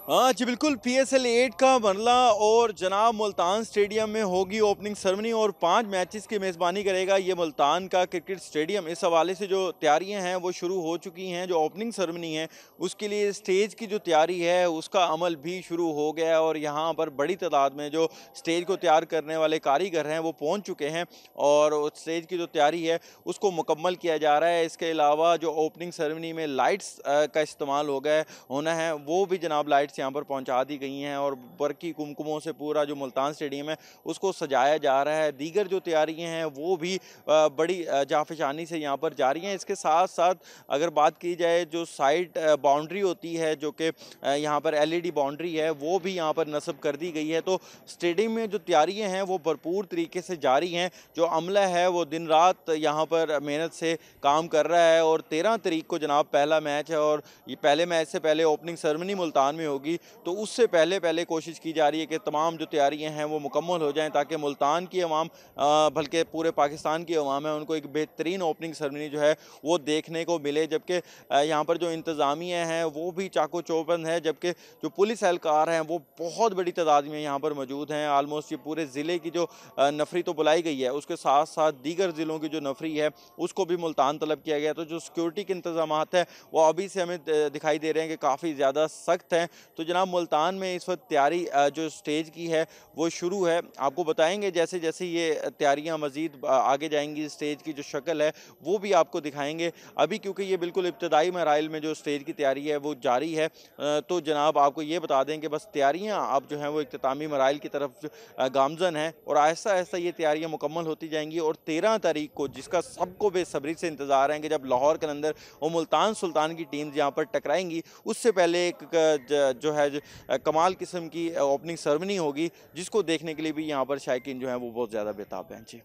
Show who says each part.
Speaker 1: हाँ जी बिल्कुल, पीएसएल 8 का मरला और जनाब मुल्तान स्टेडियम में होगी ओपनिंग सेरेमनी और 5 मैचेस की मेज़बानी करेगा ये मुल्तान का क्रिकेट स्टेडियम। इस हवाले से जो तैयारियां हैं वो शुरू हो चुकी हैं। जो ओपनिंग सेरेमनी है उसके लिए स्टेज की जो तैयारी है उसका अमल भी शुरू हो गया है और यहाँ पर बड़ी तादाद में जो स्टेज को तैयार करने वाले कारीगर हैं वो पहुँच चुके हैं और उस स्टेज की जो तैयारी है उसको मुकम्मल किया जा रहा है। इसके अलावा जो ओपनिंग सेरेमनी में लाइट्स का इस्तेमाल होना है वो भी जनाब लाइट्स यहाँ पर पहुँचा दी गई हैं और बरकी कुमकुमों से पूरा जो मुल्तान स्टेडियम है उसको सजाया जा रहा है। दीगर जो तैयारियाँ हैं वो भी बड़ी जाफिशानी से यहाँ पर जारी हैं। इसके साथ साथ अगर बात की जाए जो साइड बाउंड्री होती है जो कि यहाँ पर एलईडी बाउंड्री है वो भी यहाँ पर नस्ब कर दी गई है। तो स्टेडियम में जो तैयारियाँ हैं वो भरपूर तरीके से जारी हैं। जो अमला है वो दिन रात यहाँ पर मेहनत से काम कर रहा है और 13 तारीख को जनाब पहला मैच है और ये पहले मैच से पहले ओपनिंग सेरेमनी मुल्तान में होगी। तो उससे पहले पहले कोशिश की जा रही है कि तमाम जो तैयारियां हैं वो मुकम्मल हो जाएं ताकि मुल्तान की अवाम बल्कि पूरे पाकिस्तान की अवाम है उनको एक बेहतरीन ओपनिंग सेरेमनी जो है वो देखने को मिले। जबकि यहाँ पर जो इंतज़ामिया हैं वो भी चाको चौबंद है। जबकि जो पुलिस एहलकार हैं वो बहुत बड़ी तादाद में यहाँ पर मौजूद हैं। आलमोस्ट ये पूरे ज़िले की जो नफरी तो बुलाई गई है उसके साथ साथ दीगर ज़िलों की जो नफरी है उसको भी मुल्तान तलब किया गया। तो जो सिक्योरिटी के इंतजाम है वो अभी से हमें दिखाई दे रहे हैं कि काफ़ी ज़्यादा सख्त हैं। तो जनाब मुल्तान में इस वक्त तैयारी जो स्टेज की है वो शुरू है। आपको बताएंगे जैसे जैसे ये तैयारियां मज़ीद आगे जाएंगी स्टेज की जो शक्ल है वो भी आपको दिखाएंगे। अभी क्योंकि ये बिल्कुल इब्तदाई मराइल में जो स्टेज की तैयारी है वो जारी है। तो जनाब आपको ये बता दें कि बस तैयारियाँ आप जो हैं वो इख्तितामी मराइल की तरफ गामजन है और आहिस्ता आहिस्ता ये तैयारियाँ मुकम्मल होती जाएंगी और 13 तारीख को जिसका सबको बेसब्री से इंतज़ार है कि जब लाहौर के अंदर वो मुल्तान सुल्तान की टीम यहाँ पर टकराएंगी उससे पहले एक जो है कमाल किस्म की ओपनिंग सेरेमनी होगी जिसको देखने के लिए भी यहाँ पर शायकीन जो है वो बहुत ज़्यादा बेताब हैं। जी।